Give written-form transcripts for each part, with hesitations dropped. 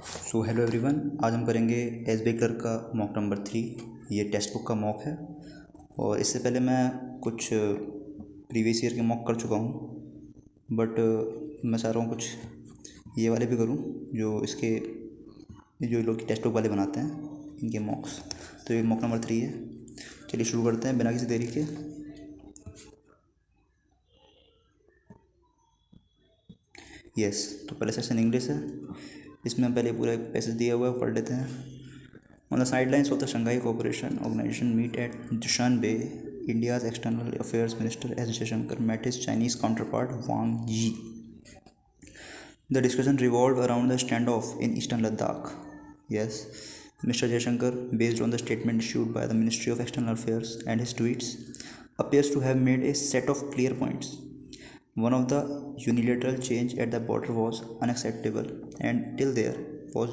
So hello everyone, आज हम करेंगे एस बी क्लर्क का मॉक नंबर 3। ये टेक्स्ट बुक का मॉक है और इससे पहले मैं कुछ प्रीवियस ईयर के मॉक कर चुका हूँ। बट मैं चाह रहा हूँ कुछ ये वाले भी करूँ जो इसके जो लोग टेक्स्ट बुक वाले बनाते हैं इनके मॉक्स। तो ये मॉक नंबर 3 है। चलिए शुरू करते हैं बिना किसी देरी के। यस, तो पहले सेक्शन इंग्लिश है। इसमें पहले पूरा एक पैसेज दिया हुआ है, पढ़ लेते हैं। On the sidelines of the Shanghai Cooperation Organization meet at Dushanbe, India's External Affairs Minister S. Jaishankar met his Chinese counterpart Wang Yi. The discussion revolved around the standoff in eastern Ladakh. Yes, Mr. Jaishankar, based on the statement issued by the Ministry of External Affairs and his tweets, appears to have made a set of clear points. One of the unilateral change at the border was unacceptable, and till there was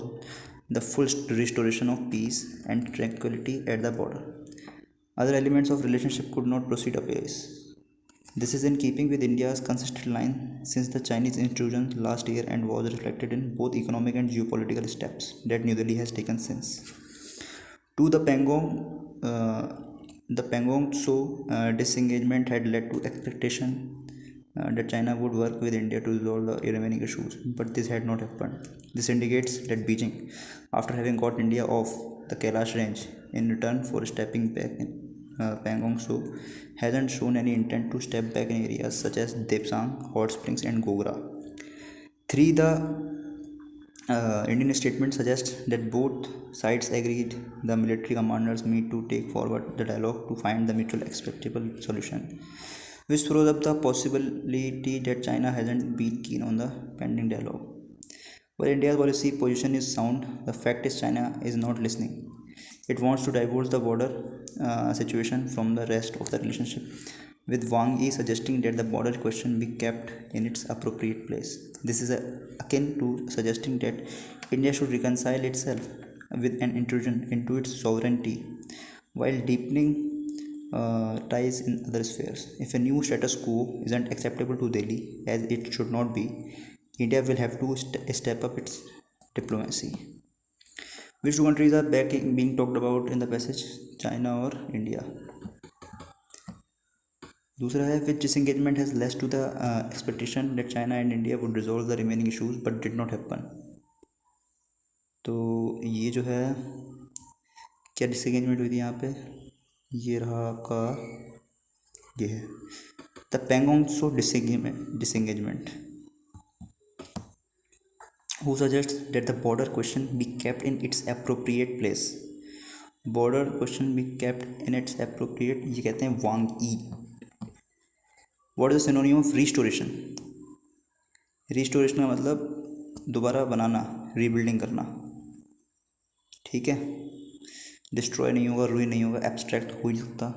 the full restoration of peace and tranquility at the border. Other elements of relationship could not proceed apace. This is in keeping with India's consistent line since the Chinese intrusion last year and was reflected in both economic and geopolitical steps that New Delhi has taken since. To the Pangong Tso disengagement had led to expectation that China would work with India to resolve the remaining issues, but this had not happened. This indicates that Beijing, after having got India off the Kailash range in return for stepping back in Pangong Tso, hasn't shown any intent to step back in areas such as Depsang, Hot Springs, and Gogra. 3. The Indian statement suggests that both sides agreed the military commanders meet to take forward the dialogue to find the mutually acceptable solution, which throws up the possibility that China hasn't been keen on the pending dialogue. While India's policy position is sound, the fact is China is not listening. It wants to divorce the border situation from the rest of the relationship, with Wang Yi suggesting that the border question be kept in its appropriate place. This is akin to suggesting that India should reconcile itself with an intrusion into its sovereignty while deepening ties in other spheres. If a new status quo isn't acceptable to Delhi, as it should not be, India will have to step up its diplomacy. Which two countries are being talked about in the passage? China or India? दूसरा है विच disengagement has led to the expectation that China and India would resolve the remaining issues but did not happen. तो ये जो है क्या disengagement हुई थी यहाँ पे, ये रहा आपका, ये है the Pangong so disengagement who suggests that the border question be kept in its appropriate place. Border question be kept in its appropriate, ये कहते हैं वांग ई. What is the synonym of restoration? Restoration का मतलब दोबारा बनाना, रीबिल्डिंग करना. ठीक है, डिस्ट्रॉय नहीं होगा, रूइन नहीं होगा, एब्स्ट्रैक्ट हो ही सकता.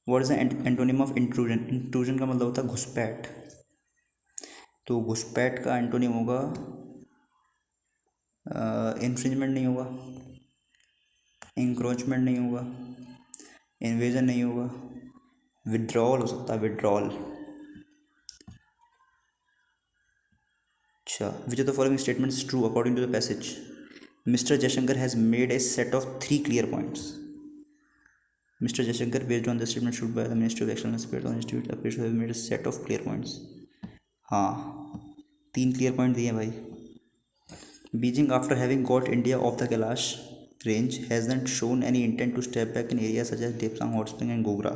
What is the antonym of intrusion? Intrusion का मतलब होता है घुसपैठ. तो घुसपैठ का एंटोनिम होगा इन्फ्रिंजमेंट नहीं होगा, इंक्रोचमेंट नहीं होगा, इन्वेजन नहीं होगा, विड्रॉल हो सकता है, विड्रॉल. अच्छा, which of the following statements is true according to the passage? Mr. Jaishankar has made a set of 3 clear points. Mr. Jaishankar, based on the statement issued by the Ministry of External Affairs and Institute, appears to have made a set of clear points. हाँ, 3 clear point दिए भाई. Beijing, after having got India off the Kailash range, hasn't shown any intent to step back in areas such as Depsang, Hot Spring and Gogra.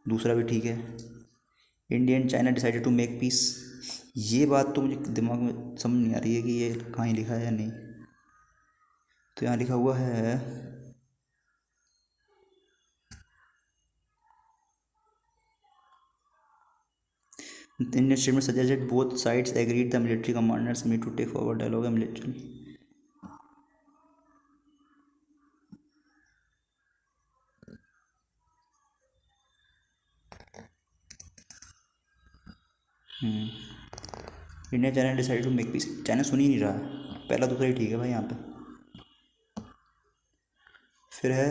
दूसरा भी ठीक है. India and China decided to make peace. ये बात तो मुझे दिमाग में समझ नहीं आ रही है कि ये कहाँ लिखा है या नहीं. तो यहाँ लिखा हुआ है The Indian statement suggested both sides agreed the military commanders meet to take forward dialogue and military. India China decide to make peace. China सुन ही नहीं रहा है. पहला दूसरा ही ठीक है भाई यहाँ पे. फिर है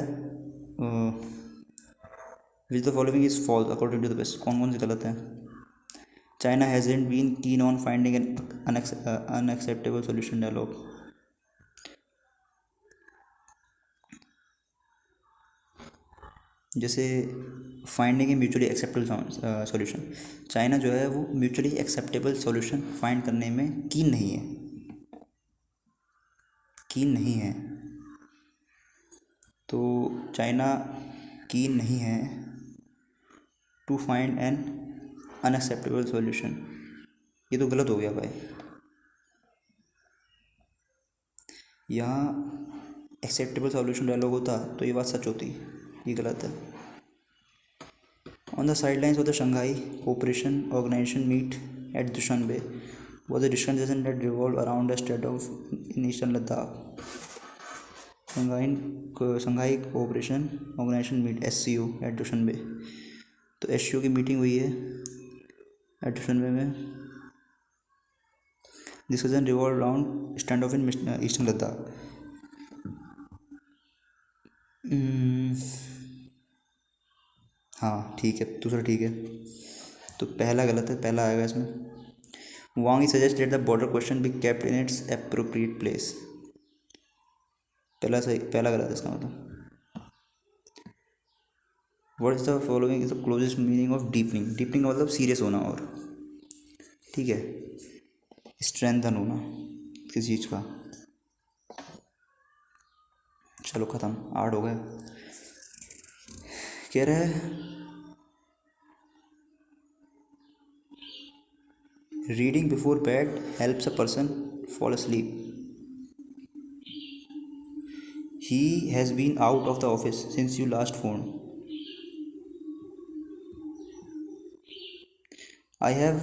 which the following is false according to the best. कौन कौन से गलत हैं? China hasn't been keen on finding an unacceptable solution dialogue. जैसे फाइंडिंग ए म्यूचुअली एक्सेप्टेबल सॉल्यूशन, चाइना जो है वो म्यूचुअली एक्सेप्टेबल सॉल्यूशन फाइंड करने में कीन नहीं है, कीन नहीं है। तो चाइना कीन नहीं है to find an unacceptable solution, ये तो गलत हो गया भाई। यहाँ एक्सेप्टेबल सॉल्यूशन डायलॉग होता तो ये बात सच होती, ये गलत है। On the sidelines of the Shanghai Cooperation Organization meet at Dushanbe was a discussion that revolved around the standoff in eastern Ladakh. Shanghai Cooperation Organization meet SCO at Dushanbe, तो SCO की मीटिंग हुई है eight दुशनबे में। Discussion revolve around stand of in eastern Ladakh. हाँ ठीक है, दूसरा ठीक है, तो पहला गलत है, पहला आएगा इसमें। Wang he suggest that the border question be kept in its appropriate place, पहला सही, पहला गलत है इसका मतलब। What is the following is the closest meaning of deepening, deepening का मतलब सीरियस होना, और ठीक है स्ट्रेंथन होना किसी चीज़ का। चलो ख़त्म, 8 हो गए। कह रहा है reading before bed helps a person fall asleep. He has been out of the office since you last phoned. I have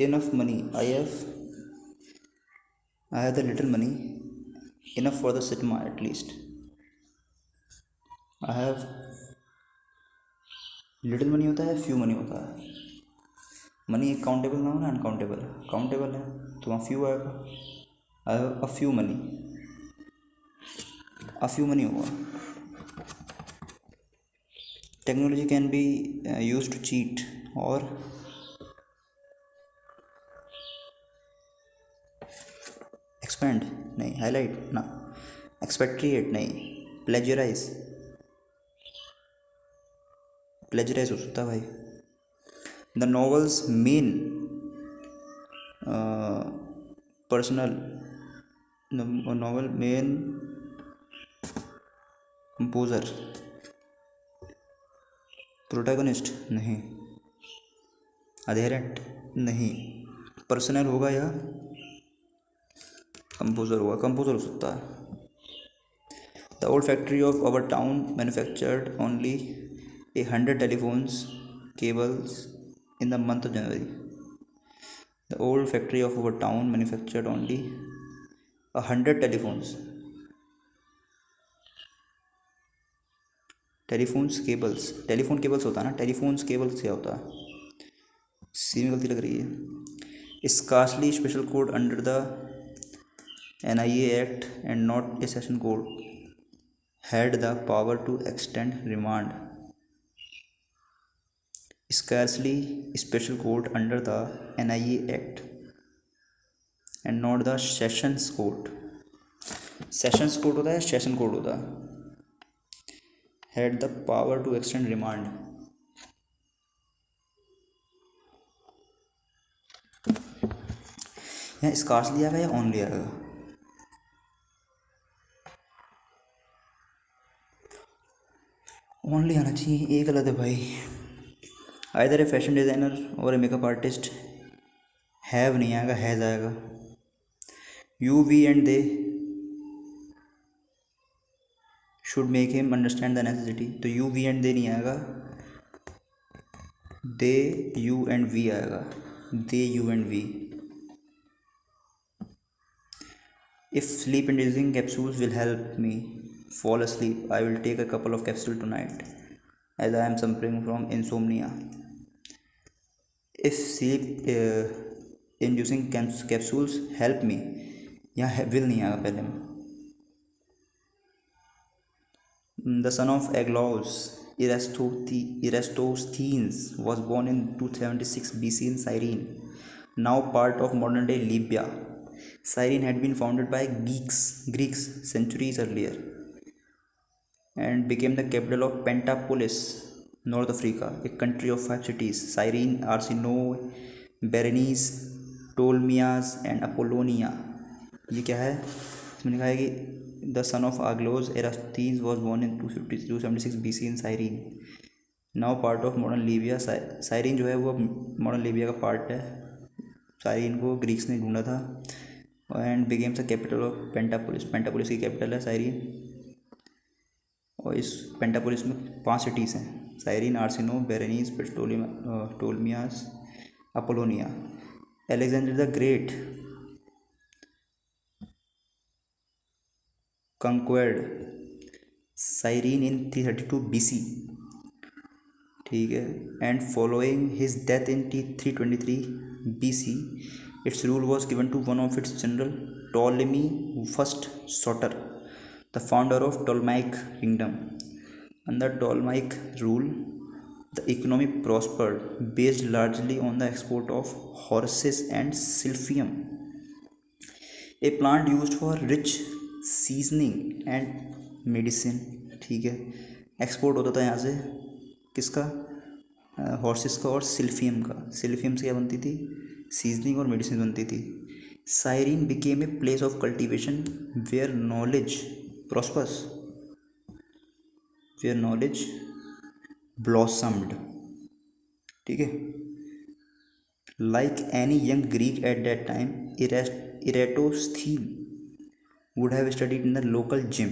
enough money. I have the little money enough for the cinema at least. I have little money होता है, few money होता है। Money एक countable ना हो ना, uncountable, countable है तो वहाँ फ्यू आएगा। I have a few money, a few money होगा। Technology can be use to cheat और एक्सपेंड नहीं, हाईलाइट ना, एक्सपेक्ट्रिएट नहीं, प्लेजराइज, प्लेजराइज हो सकता है भाई। The novel's main personal, novel main composer, protagonist नहीं, अधेरेंट नहीं, पर्सनल होगा या कंपोजर होगा, कंपोजर हो सकता है। The old factory of our town manufactured only 100 telephones cables in the month of January. The old factory of our town manufactured only 100 telephones cables, telephone cables होता है ना, टेलीफोन्स केबल्स क्या होता है, सी में गलती लग रही है। Scarcely special court under the NIA act and not a session court had the power to extend remand. Scarcely special court under the NIA Act and not the Sessions Court. Sessions Court होता है, Session Court होता है। Had the power to extend remand. यहाँ scarcely आएगा या only आएगा? Only आना चाहिए, ये गलत है भाई। Either a fashion designer or a makeup artist, have नहीं आएगा, has आएगा। You, we and they should make him understand the necessity, तो you, we and they नहीं आएगा, they, you and we आएगा, they, you and we। If sleep inducing capsules will help me fall asleep, I will take a couple of capsules tonight as I am suffering from insomnia. If sleep inducing capsules help me, यहाँ will नहीं आएगा पहले में। The son of Aglaus Eratosthenes was born in 276 BC in Cyrene, now part of modern-day Libya. Cyrene had been founded by Greeks centuries earlier and became the capital of Pentapolis, North Africa, a country of 5 cities: Cyrene, Arsinoe, Berenice, Ptolemais and Apollonia. ये क्या है? इसमें लिखा है कि the son of Aglaos Eratosthenes was born in 276 BC in Cyrene, now part of modern Libya. Cyrene जो है वो मॉडर्न लीबिया का पार्ट है। साइरीन को ग्रीक्स ने ढूंढा था and becomes the capital of Pentapolis. Pentapolis की कैपिटल है साइरीन, और इस पेंटापोलिस में 5 सिटीज़ हैं: Cyrene, Arsinoe, Berenice, Ptolemais, Apollonia. Alexander the Great conquered Cyrene in 332 BC, ठीक है, and following his death in 323 BC its rule was given to one of its general, Ptolemy first Soter, the founder of Ptolemaic kingdom. Under Ptolemaic rule, the economy prospered, based largely on the export of horses and silphium, A plant use for rich seasoning and medicine. ठीक है, export होता था यहाँ से किसका? Horses का और सिल्फियम का। सिल्फियम से क्या बनती थी? सीजनिंग और मेडिसिन बनती थी। Cyrene became a place of cultivation where knowledge prospers, where knowledge blossomed. ठीक है, like any young Greek at that time, Eratosthenes would have studied in the local gym,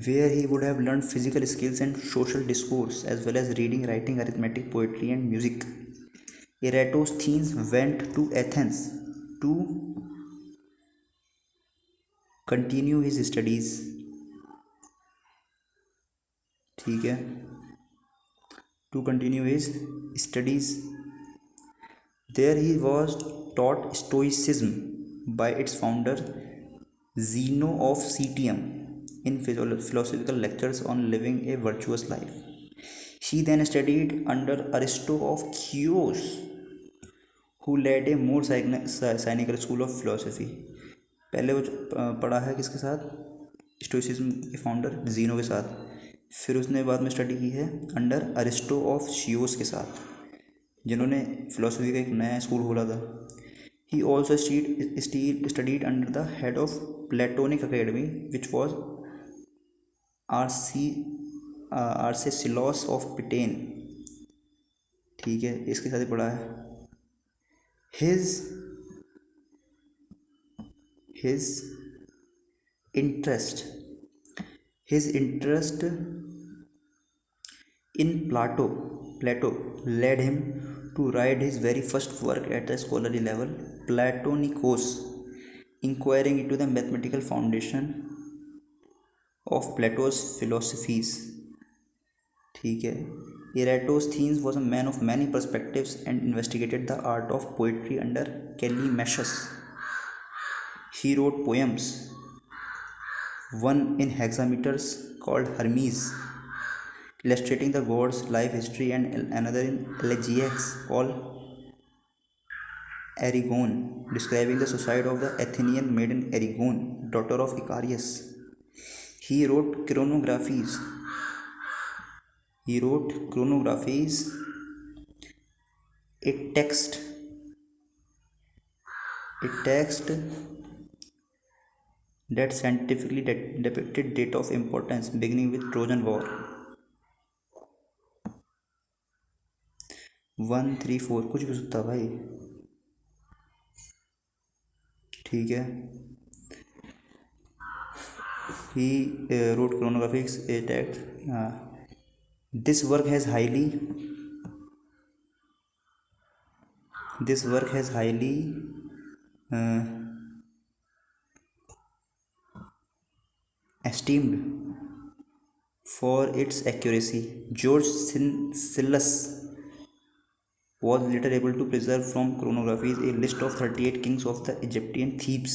where he would have learned physical skills and social discourse, as well as reading, writing, arithmetic, poetry, and music. Eratosthenes went to Athens to continue his studies. ठीक है, to continue his studies. There he was taught Stoicism by its founder Zeno of Citium in philosophical lectures on living a virtuous life. He then studied under Aristo of Chios, who led a more cynical school of philosophy. पहले वो पढ़ा है किसके साथ? Stoicism के founder जीनो के साथ। फिर उसने बाद में स्टडी की है अंडर अरिस्टो ऑफ शियोस के साथ, जिन्होंने फिलोसफी का एक नया स्कूल खोला था। He also studied under the head of Platonic academy which was Arcesilaus of Pitane. ठीक है, इसके साथ ही पढ़ा है। His interest in Plato led him to write his very first work at the scholarly level, Platonicos, inquiring into the mathematical foundation of Plato's philosophies. ठीक है, Eratosthenes was a man of many perspectives and investigated the art of poetry under Callimachus. He wrote poems, one in hexameters called Hermes, illustrating the gods' life history, and another in elegiacs called Erigone, describing the suicide of the Athenian maiden Erigone, daughter of Icarius. He wrote chronographies, a text that scientifically depicted date of importance beginning with Trojan War 134, कुछ भी सकता भाई। ठीक है, he wrote chronographies, a text. This work has highly esteemed for its accuracy. George Silius was later able to preserve from chronographies a list of 38 kings of the Egyptian Thebes.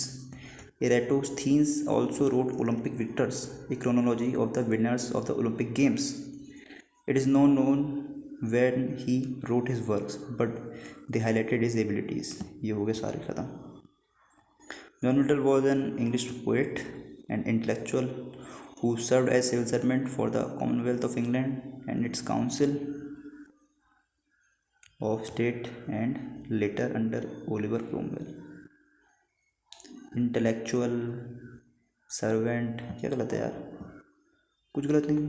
Eratosthenes also wrote Olympic victors, a chronology of the winners of the Olympic Games. It is not known when he wrote his works, but they highlighted his abilities. ये हो गए सारे खत्म. John Milton was an English poet and intellectual who served as civil servant for the Commonwealth of England and its Council of State and later under Oliver Cromwell. Intellectual servant क्या गलत है यार, कुछ गलत नहीं.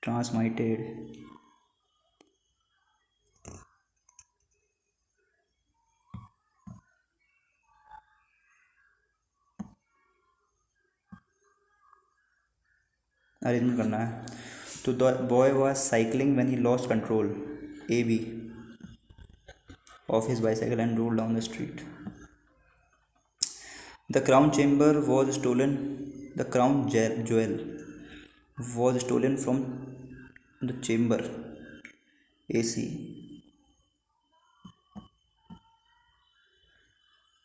ट्रांसमाइटेड, अरेंजमेंट करना है. तो the boy was cycling when he lost control, A B, of his bicycle and rolled down the street. The crown chamber was stolen. The crown jewel was stolen from the chamber, AC.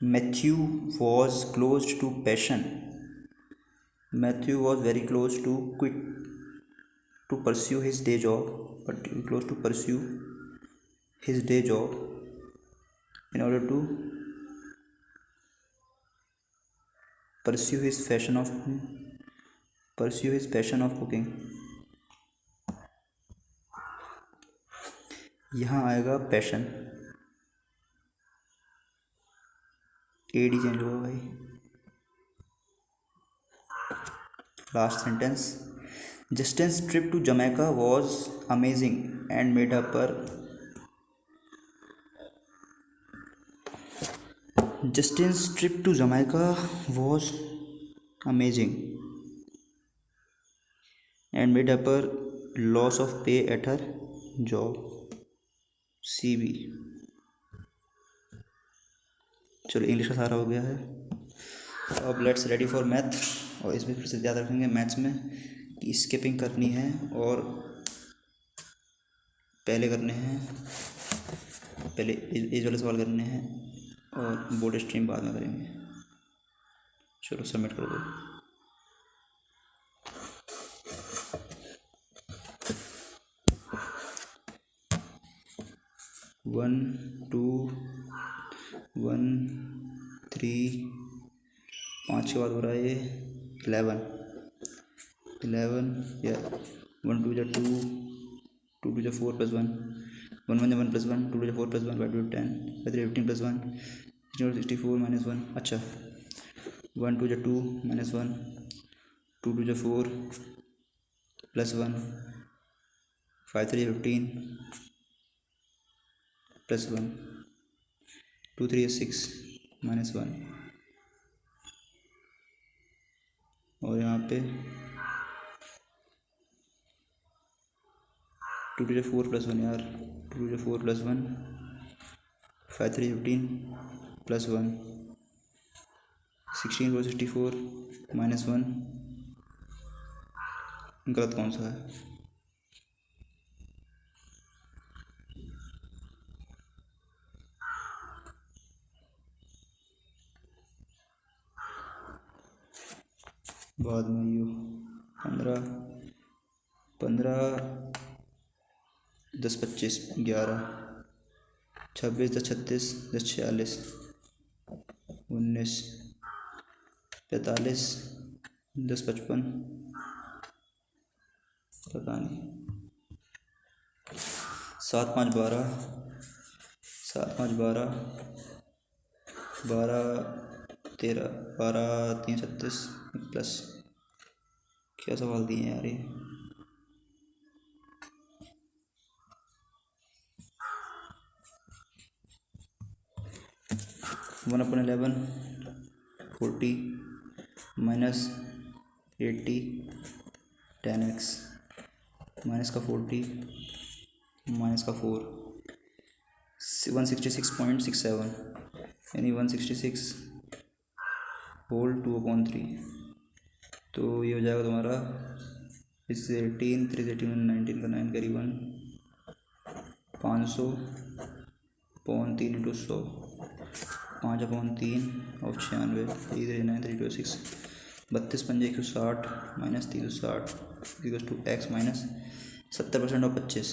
Matthew was close to passion. Matthew was very close to quit to pursue his day job, but close to pursue his day job in order to pursue his passion of cooking. यहाँ आएगा passion, AD change होगा भाई. Last sentence, Justin's trip to Jamaica was amazing and made up per Justin's trip to Jamaica was amazing and made up her loss of pay at her job, CB. चलो English का सारा हो गया है. अब let's ready for math. और इसमें फिर से याद रखेंगे मैथ्स में कि स्किपिंग करनी है और पहले करने हैं, पहले एज वाले सवाल करने हैं और बोर्ड स्ट्रीम बाद में करेंगे. चलो सबमिट कर दो. वन टू वन थ्री, 5 के बाद हो रहा है ये 11 या 1 2 2 2 2 4 + 1 1 1 1 + 1 2 2 4 + 1 5 2 10 5 3 15 + 1 64 -1. अच्छा 1 2 2 -1 2 2 4 + 1 5 3 15 + 1 2 3 6 -1. और यहाँ पे 2 2 4 + 1 यार 2 2 4 + 1 5 3 15 + 1 16 4 64 -1. गलत कौन सा है? बाद में यू 15 10 25 11 26 10 36 10 46 19 45 10 55 पता नहीं 7 5 12 7 5 12 12 13 12 3 36 प्लस. क्या सवाल दिए हैं यार ये? 1/11 40 -80 10x माइनस का 40 माइनस का 4 166.67 यानी 166 होल 2/3. तो ये हो जाएगा तुम्हारा इससे 18, 3 से 18, 19 का 9 कैरी 1, 500 पौन 3 इंटू 100, 5/3 और 96, 339, 326, 32 पंजे 160 minus 360 equal to x minus 70% और 25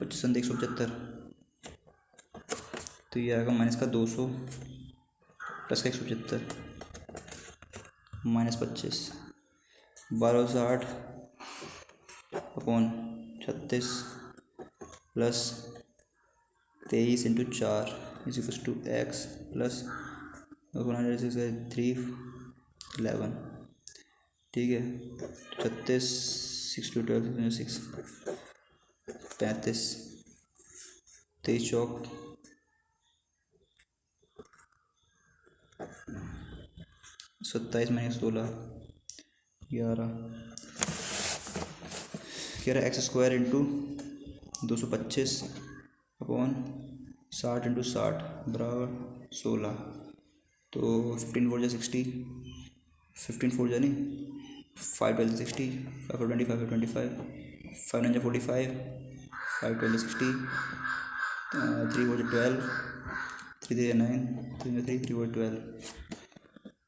175, तो ये आएगा माइनस का 200 प्लस का 175 minus 25, 1260 upon 36 plus 23 into 4 is equal to x plus 311, ठीक है। 36 6 टू 12 6 35, 23 चौक 27 minus 16 11 x square into 225 upon 60 into 60 बराबर 16, तो 15 4 जा 60, 15 4 जा नहीं 5 12 60, 5 20 5 25, 5 9 45, 5 12 60, 3 4 12, 3 3 9, 3 3 3 4 12,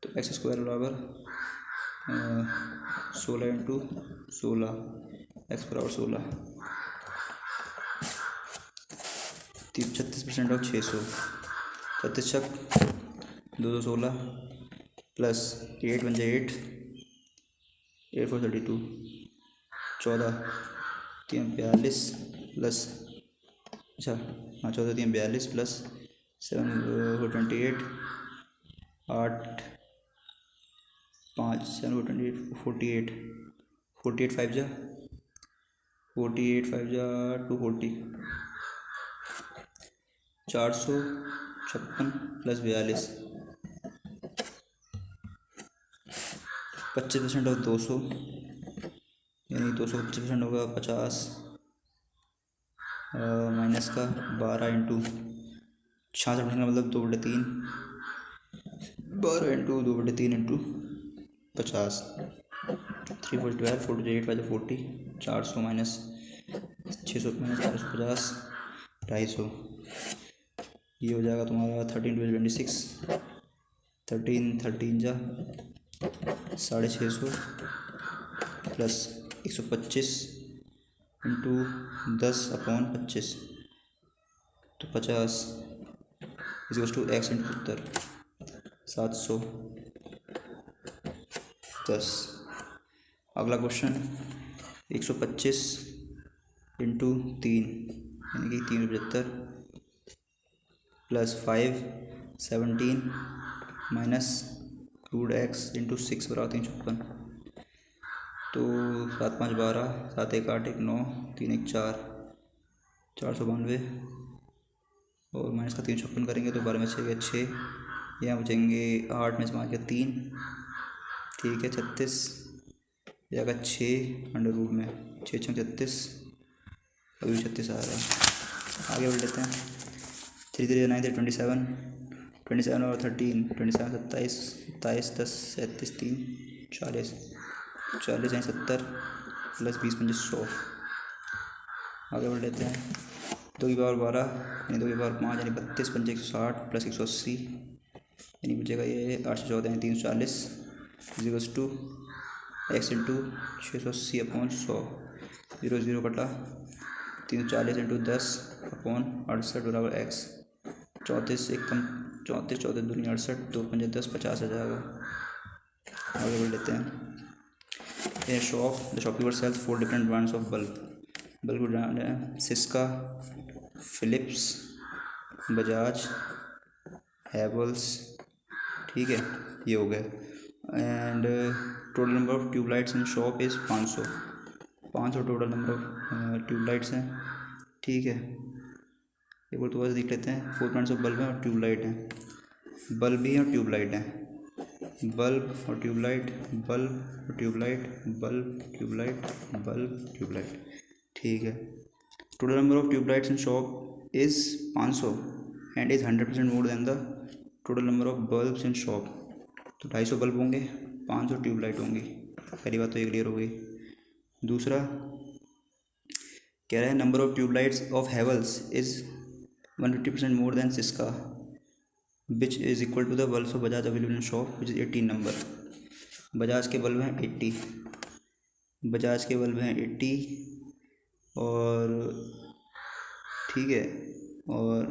तो एक्स स्क्वायर बराबर 16 इंटू 16 एक्स बराबर 16, 36% और 600, 36 छक 216 प्लस 8 बन जाए 8 8 4 32, 14 3 42 प्लस अच्छा हाँ 14 3 42 प्लस 7 28 8 5 7 28 48 48 5 जा 240, 456 प्लस 42, 25% और 200 यानी 200 25% होगा 50 माइनस का 12 इंटू 66 का मतलब 2/3, 12 इंटू 2/3 इंटू 50, 3 4 12 4 8 5 40, 400 माइनस 600 माइनस 450 250, ये हो जाएगा तुम्हारा 13 12 26, 13 जा 650 प्लस 125 इंटू 10/25, तो 50 इज टू एक्स इंटू 70 710। अगला क्वेश्चन 125 इंटू 3 यानी कि 375 plus 5 17 minus root x into 6 बराबर 356, तो 7 5 12, 7 1 8 1 9, 3 1 4, 492 और माइनस का 356 करेंगे तो 12 में 6 गया 6, यहाँ बचेंगे 8 में से 5 गया 3, ठीक है 36 जाएगा 6 अंडर रूट में 6 6 36, अभी 36 आ रहा है। आगे बढ़ लेते हैं 3 3 9 3 27, 27 और 13 27 27 27 10 37 3 40 40 यानी 70 प्लस 20 पंजे 100। आगे बढ़ लेते हैं 2 की पावर 12 यानी 2 की पावर 5 यानी 32 पंजे 160 प्लस 180 यानी बचेगा ये 814 यानी 340 equals to x into 680 upon 100, 0 0 कटा 340 इंटू 10 अपॉन 68 बराबर एक्स, 34 एक कम 34 14 दूनी 68 2 पंजे 10 50 आ जाएगा। आगे बढ़ लेते हैं the shopkeeper sells 4 different brands of bulb brand है सिस्का, फिलिप्स, बजाज, हैवल्स, ठीक है ये हो गए। And total number of tubelights in shop is 500 total number of tubelights हैं, ठीक है। एक बार दोबारा देख लेते हैं 4 ब्रांड्स ऑफ बल्ब हैं और ट्यूबलाइट हैं, बल्ब भी हैं और ट्यूबलाइट हैं, बल्ब और ट्यूबलाइट, बल्ब और tubelight, bulb tubelight, bulb tubelight, ठीक है। Total number of tubelights in shop is 500 and is 100% more than the total number of bulbs in shop, तो 250 बल्ब होंगे 500 ट्यूबलाइट होंगी, पहली बात तो ये क्लियर हो गई। दूसरा कह रहा है number of tubelights of Havells is 150% more than Syska which is equal to the bulbs of Bajaj available in shop which is 18 number. Bajaj के बल्ब हैं 80, बजाज के बल्ब हैं 80 और ठीक है, और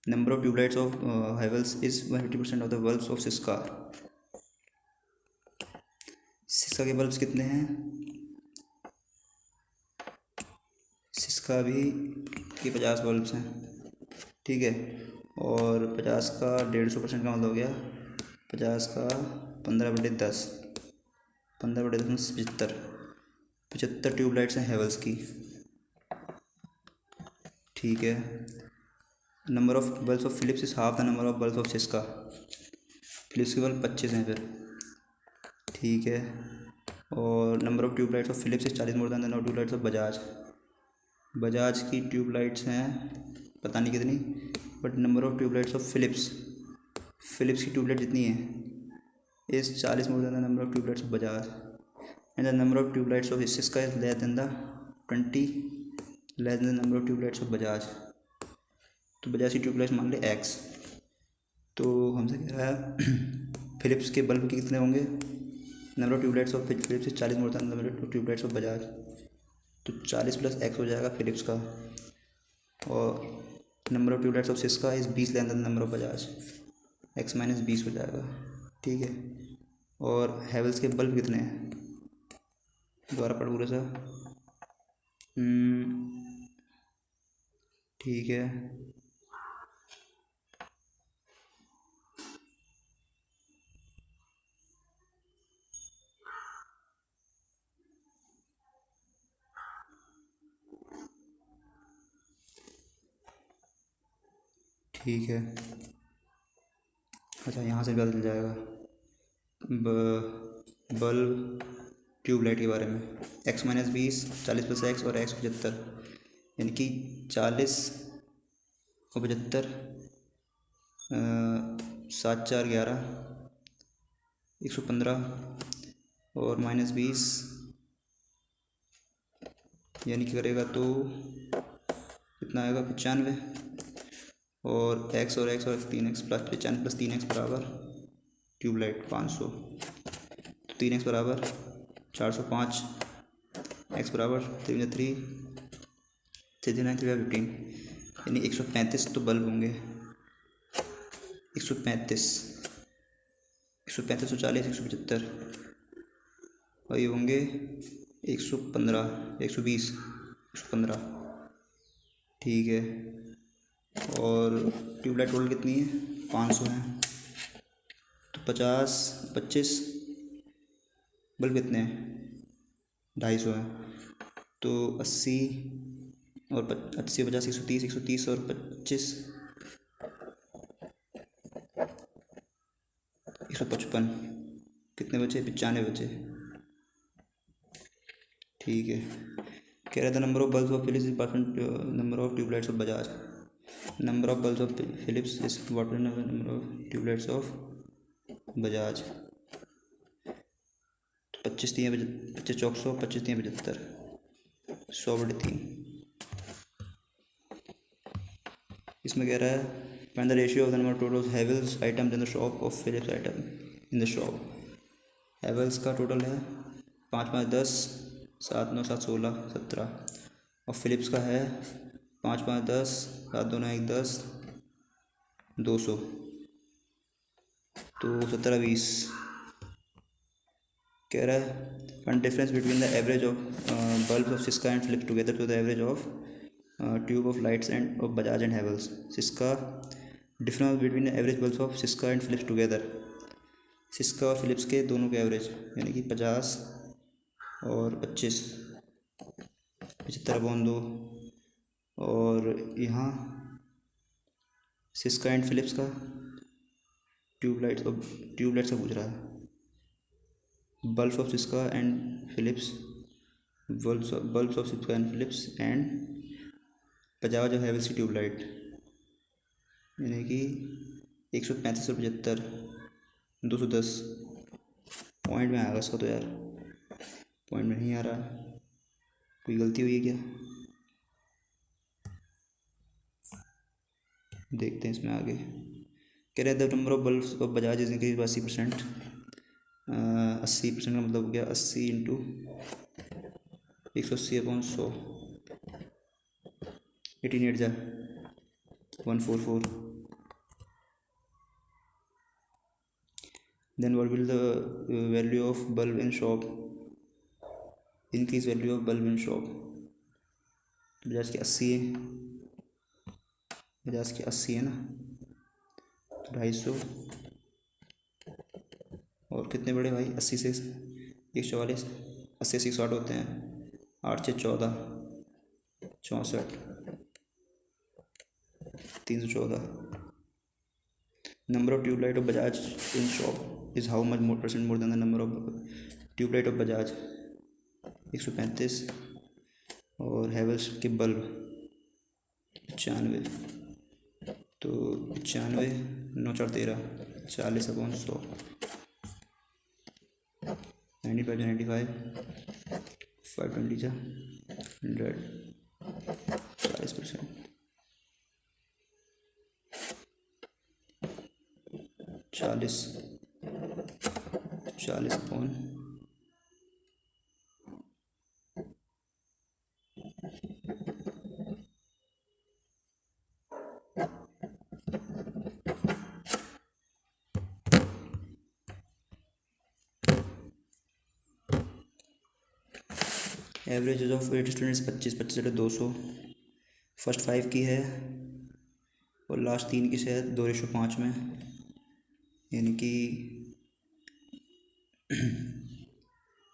number of tubelights of Havells is 150% of the bulbs of Syska. Syska के bulbs कितने हैं? सिस्का भी के 50 बल्ब्स हैं, ठीक है, और 50 का 150% का मतलब हो गया 50 का 15/10, 15/10 75, 75 ट्यूबलाइट्स हैं हेवल्स की, ठीक है। Number of bulbs of Philips is half the number of bulbs of Syska. Philips के बल्ब 25 हैं फिर, ठीक है, और number of tubelights of Philips is 40 more than the number of tubelights of Bajaj. Bajaj की ट्यूबलाइट्स हैं पता नहीं कितनी, but number of tubelights of Philips, Philips की ट्यूबलाइट जितनी है is 40 more than the number of tubelights of Bajaj and the number of tubelights of Syska is less than the 20 less then the number of tubelights of Bajaj. तो बजाज की tubelights मान ले x, तो हमसे कह रहा है फिलिप्स के बल्ब के कितने होंगे, number of tubelights of Philips is 40 more than number of tubelights of Bajaj, तो 40 + x हो जाएगा फिलिप्स का, और number of tubelights of Syska is 20 less than number of Bajaj, x - 20 हो जाएगा, ठीक है। और हेवल्स के बल्ब कितने हैं, दोबारा पढ़ पूरा सा, ठीक है, ठीक है, अच्छा यहाँ से पता चल जाएगा बल्ब ट्यूबलाइट के बारे में, x - 20, 40 + x और x 75, यानी कि 40 और 75, 7 4 11, 115 और -20, यानी कि करेगा तो कितना आएगा 95, और x और 3x + 95 + 3x बराबर ट्यूबलाइट 500, तो 3x बराबर 405, x बराबर 3 3 9 3 15, यानी 135 तो बल्ब होंगे, 135, 135 तो 40, 175, और ये होंगे 115, 120, 115, ठीक है, और ट्यूबलाइट टोटल कितनी है 500 हैं, तो 50 25 बल्ब कितने हैं 250 हैं, तो 80 और 80 50 130, 130 और 25 155, कितने बचे 95 बचे, ठीक है। कह रहा था number of bulbs of Philips is percent number of tubelights of Bajaj, number of bulbs of Philips is what is number of tubelights of Bajaj, तो 25 3 25 चौक 100, 25 3 75, 100/3। इसमें कह रहा है find the ratio of the number of total Havells items in the shop of Philips item in the shop. Havells का total है 5 5 10, 7 9 7 16 17, और Philips का है 5 5 10, 7 2 9 1 10, 200, तो 17 20। कह रहा है find difference between the average of bulbs of Syska and Philips together to the average of tube of lights and of Bajaj and Havells. Syska difference between the average bulbs of Syska and Philips together, Syska और Philips के दोनों के average, यानी कि 50 और 25, 75/2, और यहाँ Syska and Philips का ट्यूबलाइट्स का पूछ रहा है, bulbs of Syska and Philips, bulbs of Syska and Philips and Bajaj और हैवेल्स की ट्यूबलाइट, यानी कि 135 और 75, 210, पॉइंट में आएगा इसका तो यार, पॉइंट में नहीं आ रहा है, कोई गलती हुई है क्या? देखते हैं इसमें आगे। कह रहे the number of bulb of Bajaj is increase 80%। 80% का मतलब हो गया 80 इंटू 180 अपॉन 100, 18 जा 144। Then what will the value of bulb in shop? Increase value of bulb in shop। Bajaj की 80 है, बजाज की 80 है ना, तो 250 और कितने बड़े भाई, 80 से 144, 80 से 160 होते हैं, 8 से 14, 64, 314। Number of tube light of Bajaj in shop is how much more percent more than the number of tube light of Bajaj? 135। और हैवेल्स के बल्ब 95, तो 95 9 4 13, 40 अपॉन 100, 95 95, 520 जा 100, 40%, 40 upon 100। Average age of 8 students 25 200। First 5 की है और लास्ट 3 की शायद 2:5 में, यानी कि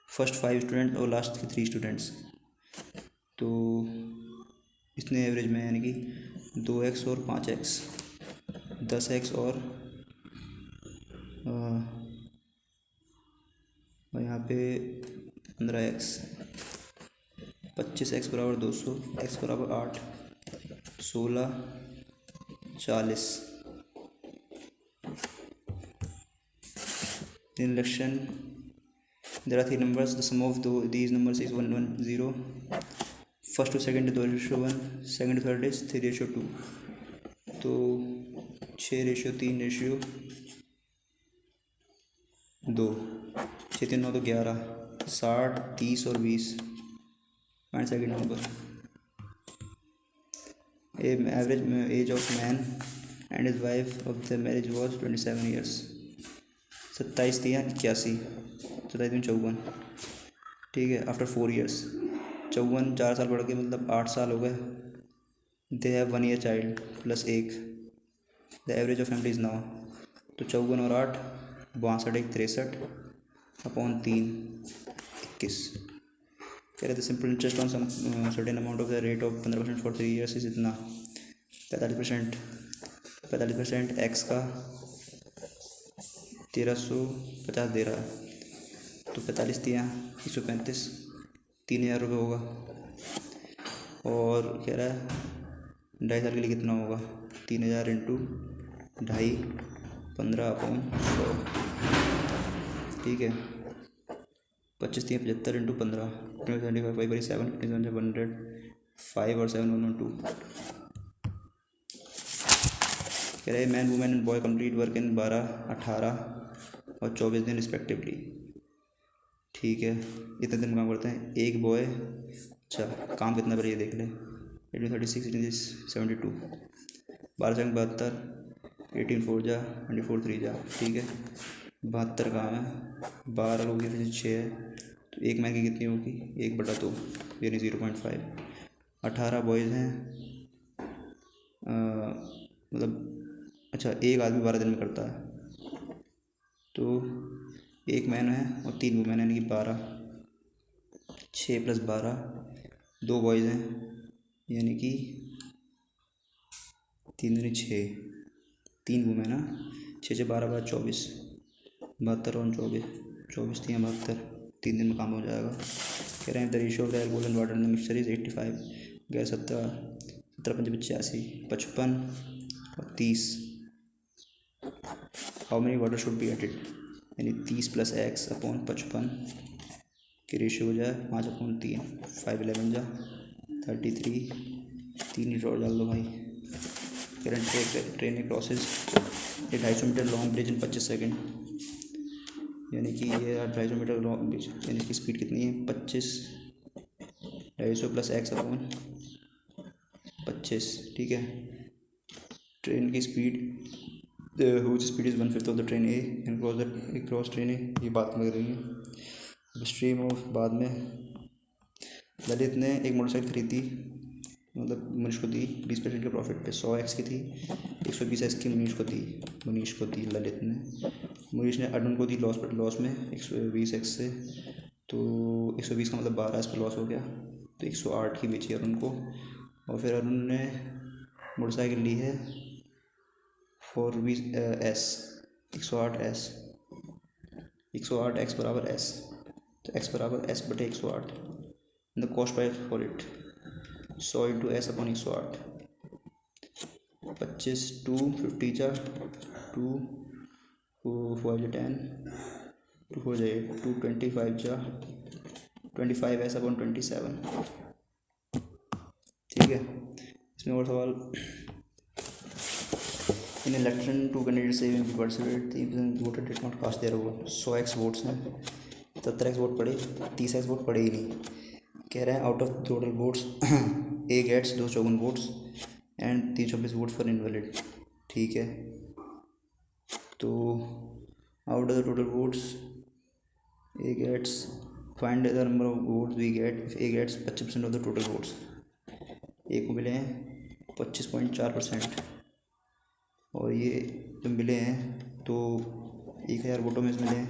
फर्स्ट 5 स्टूडेंट और लास्ट के 3 स्टूडेंट्स, तो इसने एवरेज में यानी कि 2x और 5x, 10x और यहाँ पे 15x, 25x बराबर 200, x बराबर 8, 16, 40। In reduction there are 3 numbers, the sum of these numbers is 110। First to second 2:1, second to third is 3:2, तो 6:3:2, 6 3 9 तो 11, 60 30 और 20। Find second number. Average age of man and his wife of the marriage was 27 years. 27 दिया 81, 27 में 54, ठीक है। After 4 years, 54 4 साल बढ़ के मतलब 8 साल हो गए। They have 1 year child plus 1, the average of family is now, तो 54 और 8 62 1 63 अपॉन 3 21। कह रहे थे simple interest on some certain amount of the rate of 15% for 3 years is इतना 45%। 45% एक्स का 1350 दे रहा है, तो 45 दिया 135, 3000 रुपये होगा। और कह रहा है 2.5 साल के लिए कितना होगा, 3000 इंटू 2.5, 15 अपॉन 100, ठीक है। 25 3 75 इंटू 15, 25 5 7, 100, 5 और 7 112। कह रहे man women and boy complete work in 12, 18 और 24 दिन रिस्पेक्टिवली, ठीक है। इतने दिन काम करते हैं एक बॉय। अच्छा काम कितना पर ये देख ले, 36 72, 12 7 72, 18 4 जा 24 3 जा, ठीक है। 72 काम है, 12 लोग 6 है, तो एक मैन की कितनी होगी, 1/2 यानी 0.5। 18 बॉयज़ हैं, मतलब अच्छा एक आदमी 12 दिन में करता है, तो एक मैन है और 3 वुमेन है, यानी कि 12, 6 + 12, 2 बॉयज़ हैं, यानी कि 3 दूनी 6, 3 वुमेन है, 6 से 12 12 24, 72 और 24, 24 3 72, 3 दिन में काम हो जाएगा। कह रहे हैं the ratio of the alcohol and water in the mixture is 85, गैस 70, 17 5 85, 55 और 30। How many water should be added, यानी 30+x/55 की रेशियो हो जाए 5/3। 5 11 जा 33, 3 मीटर और डाल दो भाई। Current train crosses a 250 meter long bridge in 25 second, यानी कि ये 250 मीटर लॉन्ग ब्रिज, यानी कि स्पीड कितनी है 25, 250 + x/25, ठीक है। ट्रेन की speed whose speed is 1/5 of the train A and cross train A, ये बात लग रही है। स्ट्रीम ऑफ बाद में ललित ने एक मोटरसाइकिल खरीदी, मतलब मनीष को दी 20% के प्रॉफिट पे। 100x की थी, 120x की मनीष को दी ललित ने। मनीष ने अरुण को दी लॉस में 120x से, तो 120 का मतलब 12 पे लॉस हो गया, तो 108 की बेची अरुण को। और फिर अरुण ने मोटरसाइकिल ली है 4S 108S, 108x बराबर s, तो x बराबर s/108, the cost price for it 100 × s/108। 25 2 50 जा 2 4 जा 10, 2 4 जा 8, 2 25 जा 25s/27, ठीक है। इसमें और सवाल, इन इलेक्शन 2 कैंडिडेट से participate 3% voter did not cast their vote. 100x votes हैं, 70x वोट पड़े, 30x वोट पड़े ही नहीं। कह रहे हैं out of total votes A gets 254 votes and 326 votes for invalid, ठीक है। तो out of the total votes A gets, find the number of votes V get if A gets 25% of the total votes. A को मिले हैं 25.4%, और ये जब मिले हैं तो 1000 वोटों में से मिले हैं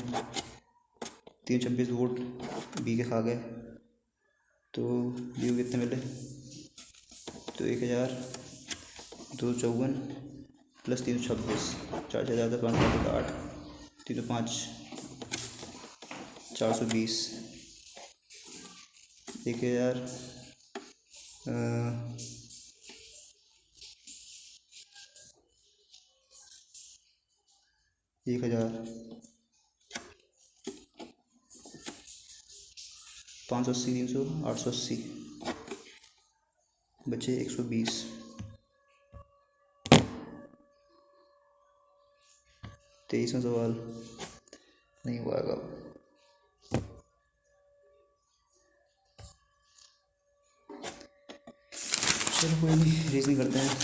326 वोट बी के खा गए, तो बी को कितने मिले, तो 1254 + 326, 4 से ज़्यादा 5 8, 3 तो 5 420, 1000 1000 580, 300 880, बचे 120। 23वां सवाल नहीं हुआ है। चलो कोई नहीं, रीजनिंग करते हैं।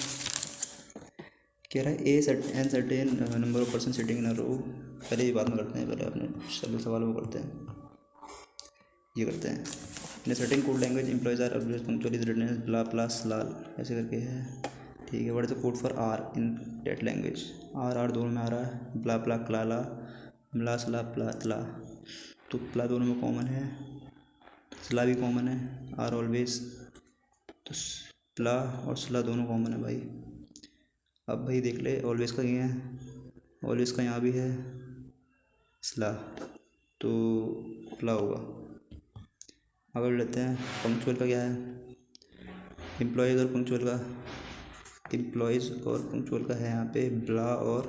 कह रहा है a an certain number of person sitting in a row. पहले ये बात में करते हैं, पहले अपने सभी सवाल वो करते हैं, ये करते हैं। In certain code language employees are always punctual is written as ब्ला प्लस लाल, ऐसे करके है, ठीक है। What is the code for are in that language. Are दोनों में आ रहा है, ब्ला प्ला क्लाला, म्ला स्ला प्ला तला, तो प्ला दोनों में कॉमन है, स्ला भी कॉमन है, आर ऑलवेज, तो प्ला और स्ला दोनों कॉमन है भाई। अब भाई देख ले, ऑलवेज का ये है, ऑलवेज का यहाँ भी है स्ला, तो प्ला होगा। आगे लेते हैं, पंक्चुअल का क्या है, एम्प्लॉयज़ और पंक्चुअल का, एम्प्लॉयज़ और पंक्चुअल का है यहाँ पे ब्ला और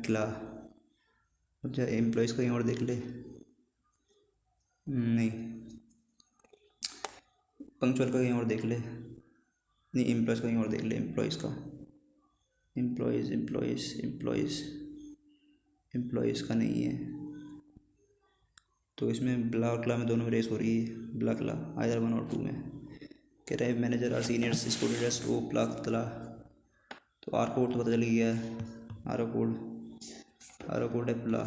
क्ला। अच्छा एम्प्लॉयज़ का कहीं और देख ले, नहीं पंक्चुअल का कहीं और देख ले, नहीं एम्प्लॉयज़ का कहीं और देख ले, एम्प्लॉयज़ का, एम्प्लॉयज़ एम्प्लॉयज़ एम्प्लॉयज़ एम्प्लॉयज़ का नहीं है, तो इसमें ब्ला और क्ला में दोनों में रेस हो रही है, ब्ला क्ला आइदर 1 और 2 में। कह रहे हैं मैनेजर आर सीनियर्स स्टूडेंट्स ओ प्ला तला, तो आर कोड तो पता चल गया है, आर कोड है प्ला।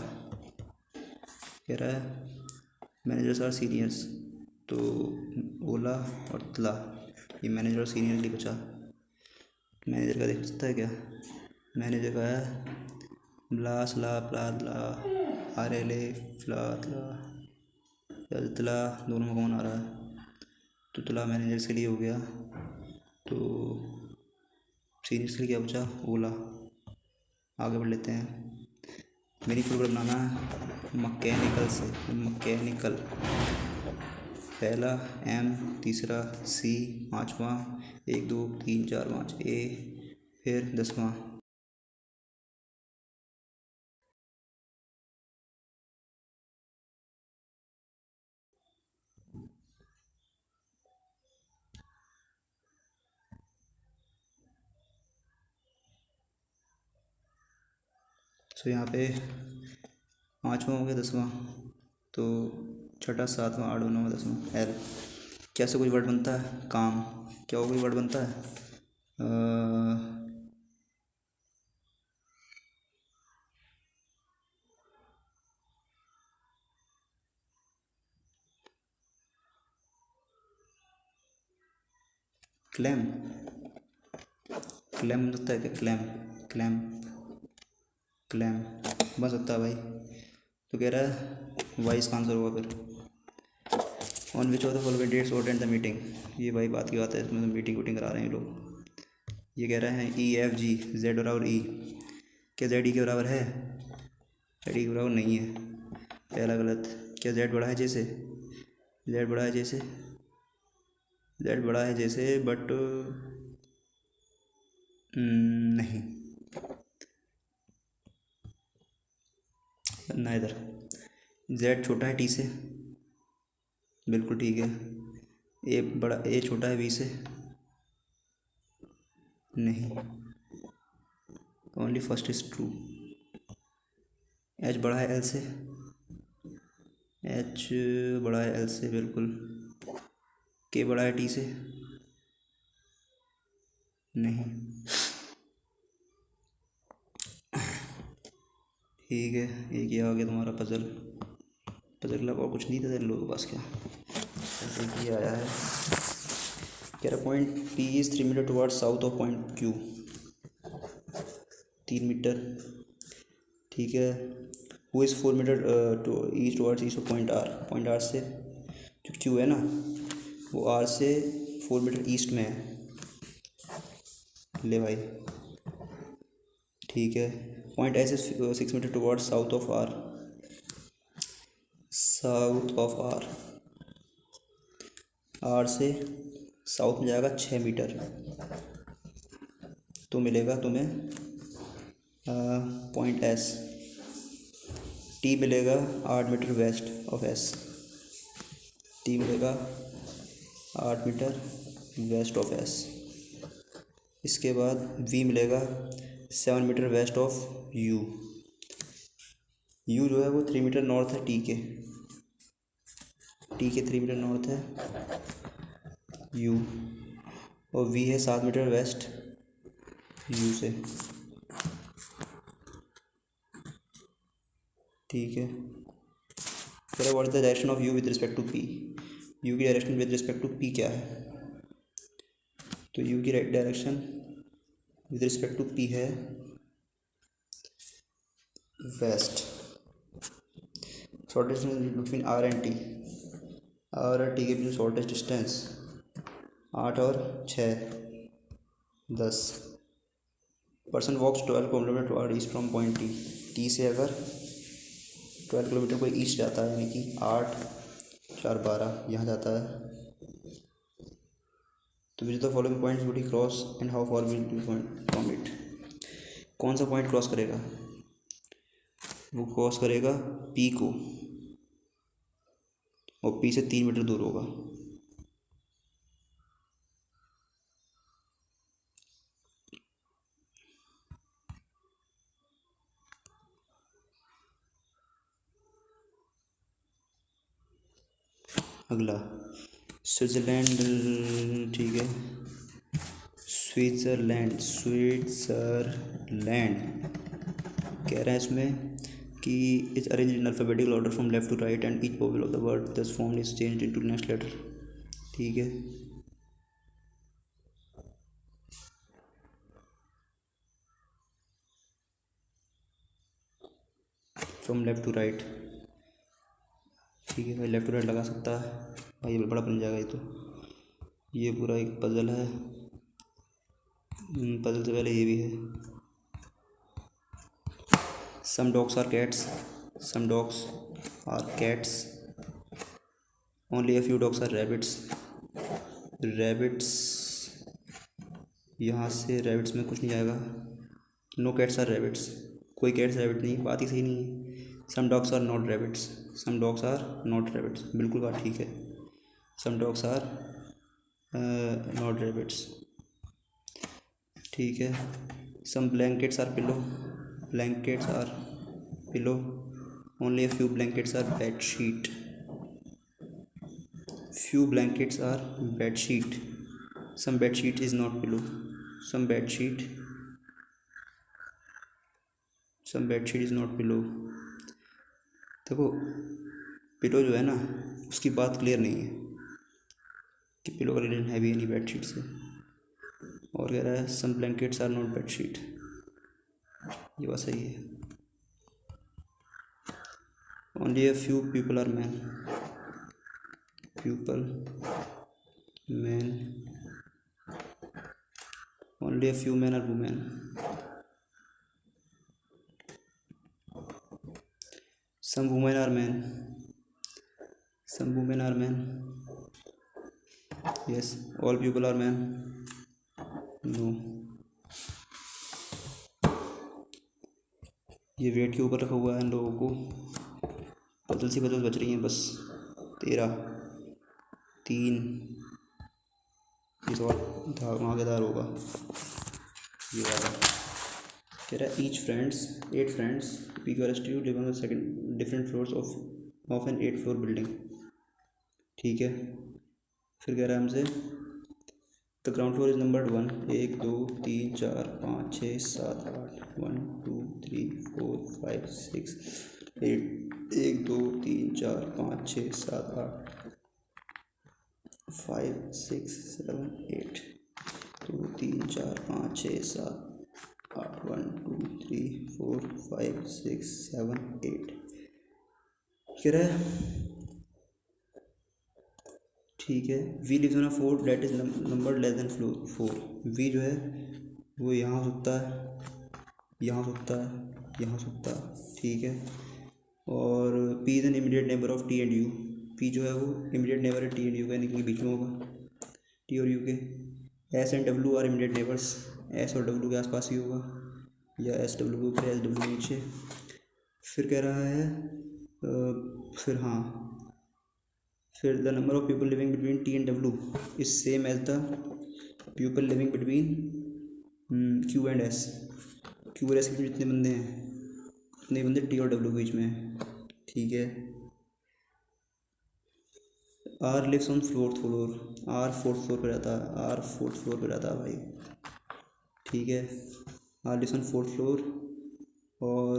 कह रहा है मैनेजर्स आर सीनियर्स, तो ओला और तला, ये मैनेजर और सीनियर के लिए बचा। मैनेजर का देख सकता है क्या, मैनेजर का है ब्ला स्ला प्ला तला, आर एल ए फ्ला तला, तला दोनों में कौन आ रहा है, तो तला मैनेजर्स के लिए हो गया, तो सीनियर्स के लिए क्या बचा, ओला। आगे बढ़ लेते हैं। मेरी प्रोग्राम बनाना है मैकेनिकल से, मैकेनिकल, पहला एम, तीसरा सी, पाँचवा 1 2 3 4 5 ए, फिर 10वां सो यहाँ पे 5वां हो गया, 10वां, तो छठा, 7वां, 8वां, 9वां, 10वां एल। क्या से कोई वर्ड बनता है? काम। क्या कोई वर्ड बनता है? क्लैम। क्लैम बन सकता है क्या? क्लैम, क्लैम, क्लैम बन सकता है भाई। तो कह रहा है वाई इसका आंसर होगा फिर। On which of the following dates वो अटेंड द मीटिंग। ये भाई बात की बात है, इसमें तो मीटिंग वूटिंग करा रहे हैं ये लोग। ये कह रहे हैं ई एफ जी जेड और ई। क्या जेड ई के बराबर है? जेड ई के बराबर नहीं है, पहला गलत। क्या जेड बड़ा है जैसे? जेड बड़ा है जैसे, जेड बड़ा है जैसे, बट नहीं, ना इधर। जेड छोटा है टी से, बिल्कुल ठीक है। ए बड़ा, ए छोटा है बी से, नहीं, only first is true. H बड़ा है एल से, एच बड़ा है एल से बिल्कुल। के बड़ा है टी से, नहीं, ठीक है। एक ये आ गया तुम्हारा पजल। पजल लगा कुछ नहीं था इन लोगों के पास क्या? एक ये आया है, कह रहा point P is 3 meter towards south of point Q. 3 meter, ठीक है। वो is 4 meter to east towards east of point R. Point R से जो क्यू है ना, वो आर से 4 मीटर ईस्ट में है। ले भाई, ठीक है। Point S is 6 meter towards south of R. South of R, R से साउथ में जाएगा 6 मीटर, तो मिलेगा तुम्हें पॉइंट एस। टी मिलेगा 8 meter west of S. T मिलेगा 8 मीटर वेस्ट ऑफ एस। इसके बाद वी मिलेगा 7 metre west of U. U जो है वो 3 मीटर नॉर्थ है टी के। टी के 3 मीटर नॉर्थ है यू, और वी है 7 मीटर वेस्ट यू से, ठीक है। फिर what is the direction of U with respect to P. U की direction with respect to P क्या है? तो यू की direction with respect to P है west. Shortest distance between R and T. R और टी के बीच shortest distance 8 और 6, 10। Person walks 12 kilometer to R east from point T. T से अगर 12 किलोमीटर कोई ईस्ट जाता है, यानी कि 8, 4, 12 यहाँ जाता है, तो विच the following points would he cross and how for will be from it. कौन सा पॉइंट क्रॉस करेगा? वो क्रॉस करेगा पी को, और पी से 3 मीटर दूर होगा। अगला स्विट्ज़रलैंड, ठीक है। स्विट्ज़रलैंड, स्विट्ज़रलैंड कह रहा है इसमें कि it's arrange in alphabetical order from left to right and each vowel of the word thus form is change into next letter, ठीक है। फ्रॉम लेफ्ट टू राइट, ठीक है भाई, लेफ्ट टू राइट लगा सकता है भाई, ये बड़ा बन जाएगा ये तो। ये पूरा एक पजल है, पजल से पहले ये भी है। Some dogs are cats, some dogs are cats, only a few dogs are rabbits. Rabbits, यहाँ से रैबिट्स में कुछ नहीं आएगा। नो कैट्स आर रैबिट्स, कोई कैट्स रैबिट नहीं, बात ही सही नहीं है। Some dogs are not rabbits, some dogs are not rabbits, बिल्कुल बात ठीक है। Some dogs are not rabbits, ठीक है। Some blankets are pillow, blankets are pillow. Only a few blankets are bed sheet. Few blankets are bed sheet. Some bed sheet is not pillow. Some bed sheet is not pillow. देखो pillow जो है ना उसकी बात clear नहीं है कि pillow का रिलेशन हैवी है नहीं बेड शीट से, और कह रहा है some blankets are not bed sheet, ये बात सही है. Only a few people are man. People man. Only a few man are women. Some women are men. Some women are men. Yes. All people are men. No. ये wait के ऊपर रखा हुआ है इन लोगों को. बदल बच रही हैं बस 13 3. इस और धागेदार होगा ये वाला. कह रहा है each friends 8 friends PQRSTU live on the second different floors of an 8 floor building. ठीक है. फिर कह रहा है हमसे the ground floor is numbered 1 1 2 3 4 5 6 7 8 1 2 3 4 5 6 8 1 2 3 4 5 6 7 8 5 6 7 8 2 3 4 5 6 7 8 1 2 3 4 5 6 7 8. कह रहा है ठीक है. V lives on a floor that is number less than floor 4. V जो है वो यहाँ सकता है, यहाँ सकता है, यहाँ सकता है. ठीक है. और P is an immediate neighbour of T and you. P जो है वो इमीडिएट नेबर है टी एंड यू का, यानी कि बीच में होगा टी और यू के. S and W R immediate neighbours. S और डब्ल्यू के आसपास ही होगा, या एस डब्ल्यू के ऊपर एस डब्ल्यू नीचे. फिर कह रहा है फिर the number of people living between T and W is same as the people living between Q and S. Q और एस के बीच जितने बंदे हैं उतने बंदे टी और डब्ल्यू के बीच में हैं. ठीक है. R lives on 4th floor. R 4th floor पे रहता है. आर 4th फ्लोर पे रहता है भाई. ठीक है. R lives on 4th floor और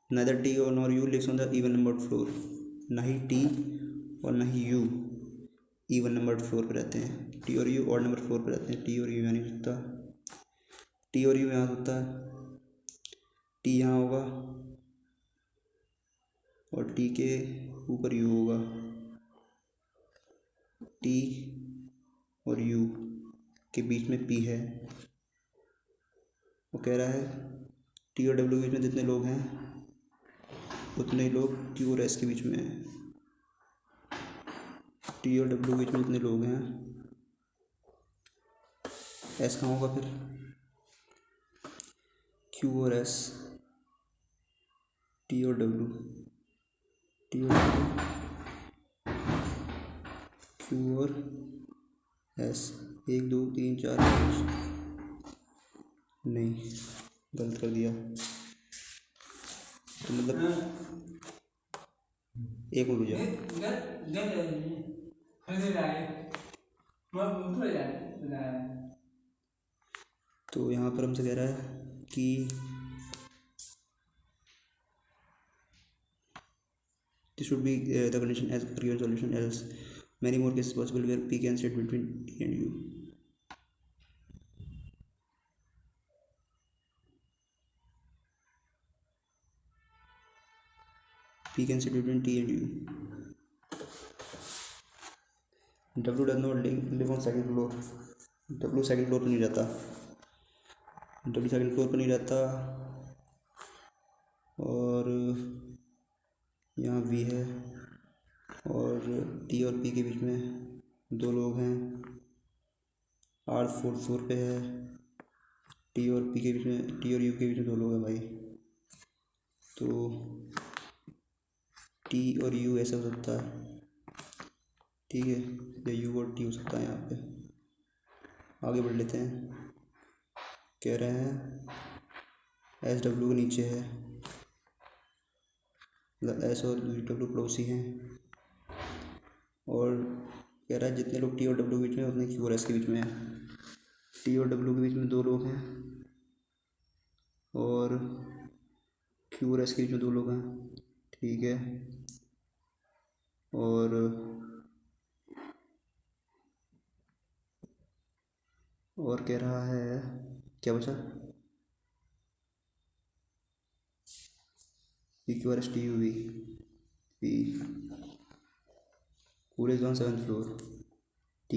neither टी और nor U lives on the even numbered floor. ना ही टी और ना ही यू इवन नंबर्ड फ्लोर पे रहते हैं. टी और यू ऑड नंबर फ्लोर पे रहते हैं. टी और यू यहाँ नहीं सकता. टी और यू यहाँ सकता है. टी यहाँ होगा और टी के ऊपर यू होगा. टी और यू के बीच में पी है. वो कह रहा है टी और डब्ल्यू के बीच में जितने लोग हैं उतने ही लोग क्यू और एस के बीच में हैं. टी और डब्ल्यू के बीच में जितने लोग हैं, एस कहाँ होगा फिर? क्यू और एस. टी और डब्ल्यू. टी और डब्ल्यू. क्यू और एस. 1 2 3 4 5. नहीं, गलत कर दिया. तो मतलब एक मिनट रुक जाओ. तो यहाँ पर हमसे कह रहा है कि this should be the condition as per given solution, else many more cases possible where P can sit between T and U. P can sit between T and U. W does not live on second floor. W second floor पर नहीं रहता. W second floor पर नहीं रहता. और यहाँ V है और T और P के बीच में 2 लोग हैं. R 4th फ्लोर पे है. T और P के बीच में, T और U के बीच में 2 लोग हैं भाई. तो T और U ऐसा हो सकता है. ठीक है. या U और T हो सकता है. यहाँ पे आगे बढ़ लेते हैं. कह रहे हैं एस डब्ल्यू के नीचे है एस और डब्ल्यू पड़ोसी हैं। और कह रहा है जितने लोग टी और डब्ल्यू के बीच में हैं उतने क्यू और एस के बीच में हैं। टी और डब्ल्यू के बीच में 2 लोग हैं और क्यू और एस के बीच में 2 लोग हैं। ठीक है। और कह रहा है क्या बचा, P Q R S T U V P who is on 7th floor T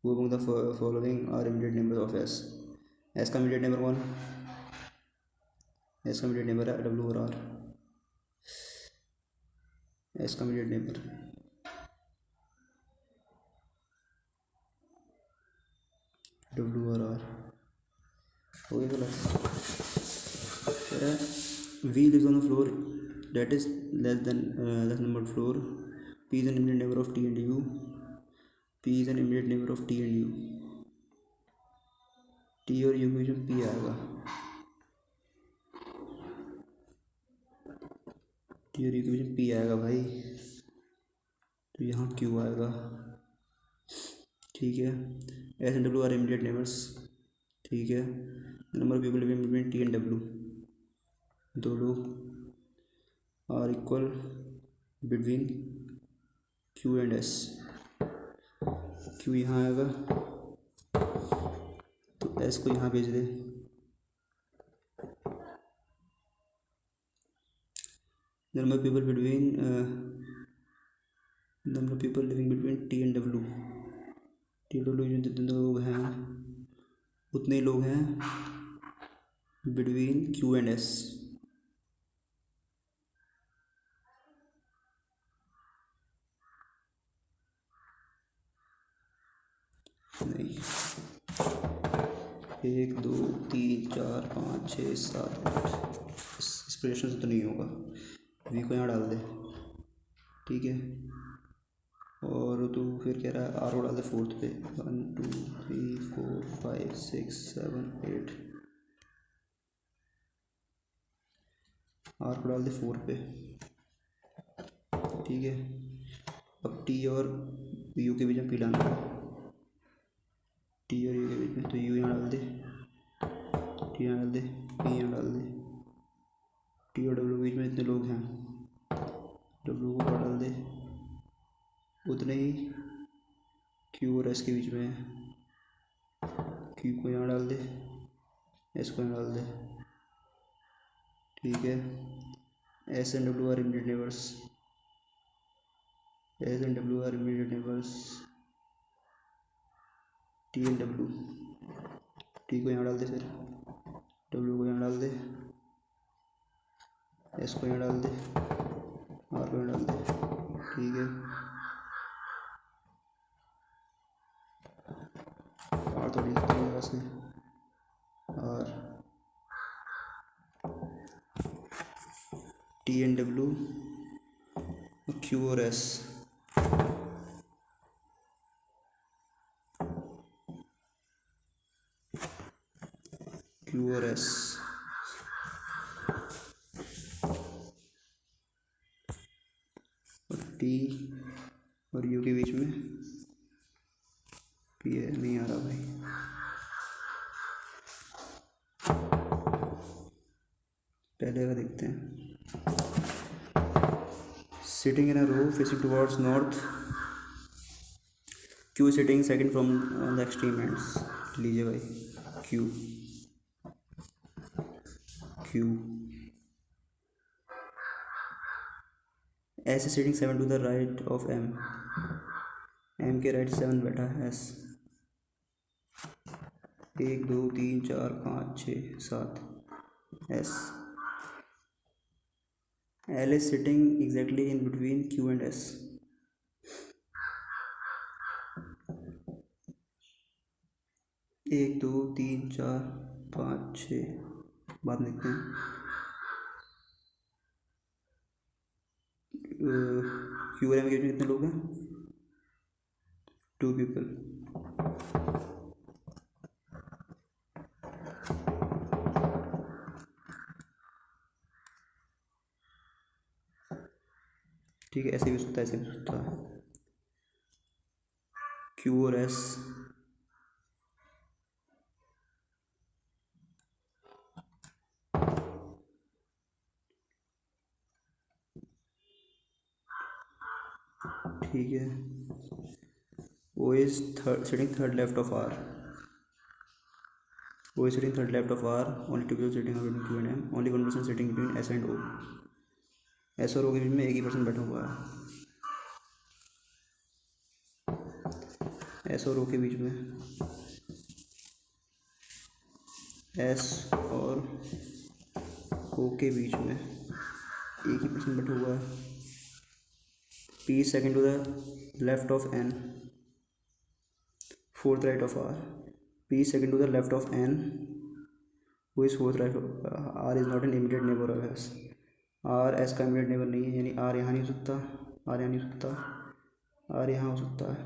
who among the following are immediate neighbors of S। S का immediate neighbor कौन है? S का immediate neighbor है W और R। S का immediate neighbor W और R हो गया गलत। कह रहा है V lives on the floor that is less numbered floor। P is an immediate neighbor of T and U। P is an immediate neighbor of T and U। T और U के बीच में P आएगा। T और U के बीच में P आएगा भाई, तो यहाँ Q आएगा। ठीक है। S and W are immediate neighbours. ठीक है। Number of people living between T and W, 2 लोग are equal between Q and S। Q यहाँ आएगा तो S को यहाँ भेज दे। Number of people living between T and W, T W जितने लोग हैं उतने लोग हैं बिटवीन Q एंड S। नहीं, 1 2 3 4 5 6 7 8 इस प्रश्न से तो नहीं होगा। वी को यहाँ डाल दे। ठीक है। और तो फिर कह रहा है आर को डाल दे 4th पे। 1 2 3 4 5 6 7 8 आर को डाल दे 4 पे। ठीक है। अब टी और यू के बीच में पी डालना है। टी और यू के बीच में तो यू यहाँ डाल दे, टी यहाँ डाल दे, पी यहाँ डाल दे। टी और डब्ल्यू के बीच में इतने लोग हैं, डब्ल्यू को डाल दे, उतने ही क्यू और एस के बीच में है। क्यू को यहाँ डाल दे, एस को यहाँ डाल दे। ठीक है। S and W R immediate neighbours. S and W R immediate neighbours. T and W, T को यहाँ डाल दे, फिर डब्ल्यू को यहाँ डाल दे, एस को यहाँ डाल दे, आर को यहाँ डाल दे। ठीक है। आर तो लिखते हैं से R T and W, Q और एस। क्यू और एस और टी और यू के बीच में पी है। नहीं आ रहा भाई। पहले का देखते हैं। Sitting in a row facing towards north, Q sitting second from the extreme ends. लीजिए भाई, Q Q S sitting 7 to the right of M, M के राइट 7 बैठा है S. 1 2 3 4 5 6 7 S. L is sitting exactly in between Q and S. एक 2 3 4 5 6 बाद में देखते हैं। क्यू और एम के बीच में कितने लोग हैं? 2 पीपल। ठीक है, ऐसे भी हो सकता है, ऐसे भी हो सकता है। क्यू और एस, ठीक है। O is third sitting third left of R, O is sitting third left of R, only two people sitting between Q and M, only one person sitting between S and O. S और O के बीच में एक ही person बैठा हुआ है, S और O के बीच में, एस और ओ के बीच में एक ही पर्सन बैठा हुआ है। P second to the left of N, fourth right of R, P second to the left of N, who is fourth right of R, is not an immediate neighbour of S. R S का immediate नेबर नहीं है, यानी are यहाँ नहीं हो सकता, are यहाँ नहीं हो सकता, आर यहाँ हो सकता है।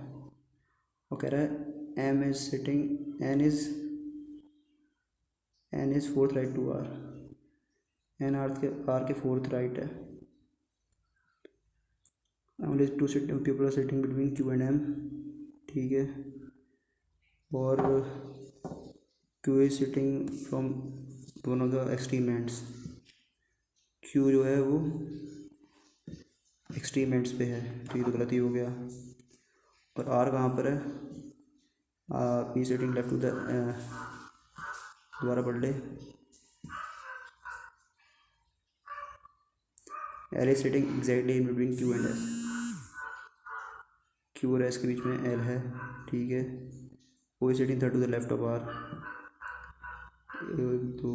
और कह रहा है M is sitting, N is fourth right to R, N R के फोर्थ राइट है। Only two people are sitting between Q and M, ठीक है। और Q is sitting from one of the extreme ends, Q जो है वो extreme ends पे है, तो ये तो गलत ही हो गया। और आर कहाँ पर है, P sitting left to the, दोबारा पढ़ ले, L is sitting exactly in between Q and S, Q और एस के बीच में एल है, ठीक है। O is sitting third to the left of R, एक दो,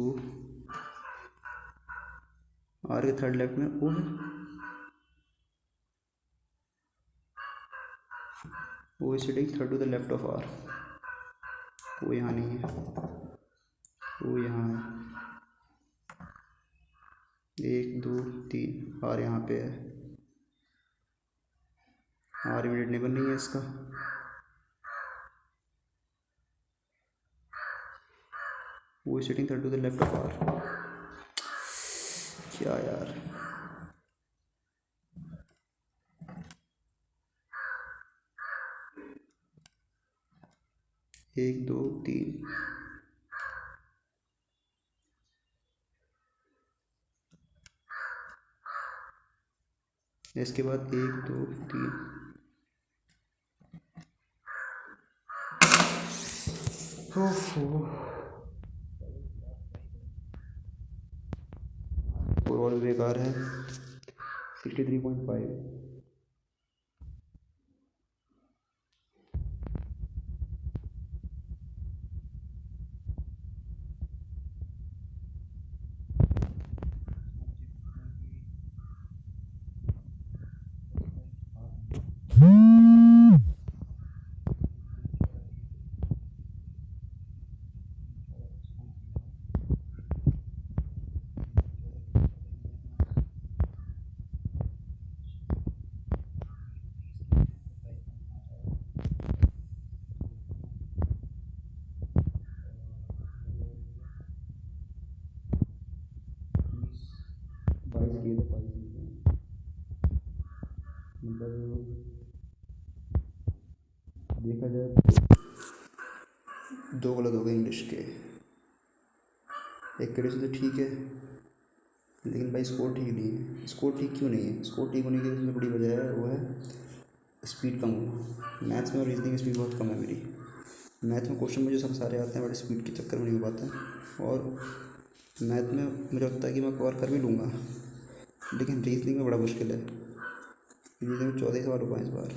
आर के थर्ड लेफ्ट में ओ है, O is sitting third to the left of R, वो यहाँ नहीं है, वो यहाँ है, एक दो तीन, आर यहाँ पे है, आर इमीडिएट नेबर नहीं है इसका। वो is sitting third to the left of R, क्या यार, एक दो तीन, इसके बाद एक दो तीन, ओवरऑल बेकार है, 63.5। बाईस किए थे, मतलब देखा जाए दो गलत हो गए इंग्लिश के, एक तरह से तो ठीक है, लेकिन भाई स्कोर ठीक नहीं है। स्कोर ठीक क्यों नहीं है, स्कोर ठीक होने की सबसे बड़ी वजह है वो है स्पीड कम होना। मैथ्स में और रीजनिंग स्पीड बहुत कम है मेरी। मैथ में क्वेश्चन मुझे सब सारे आते हैं, बट स्पीड के चक्कर में नहीं हो पाता है। और मैथ में मुझे लगता है कि मैं कवर कर भी लूँगा, लेकिन रीजनिंग में बड़ा मुश्किल है। रीजनिंग में 14 सवाल हो पाए इस बार,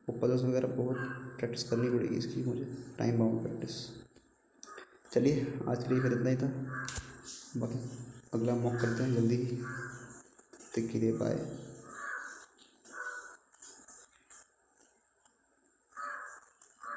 और पजल्स वगैरह बहुत प्रैक्टिस करनी पड़ेगी इसकी मुझे, टाइम बाउंड प्रैक्टिस। चलिए आज के लिए फिर इतना ही था, बाकी अगला मॉक करते हैं जल्दी ही। तब तक के लिए बाय।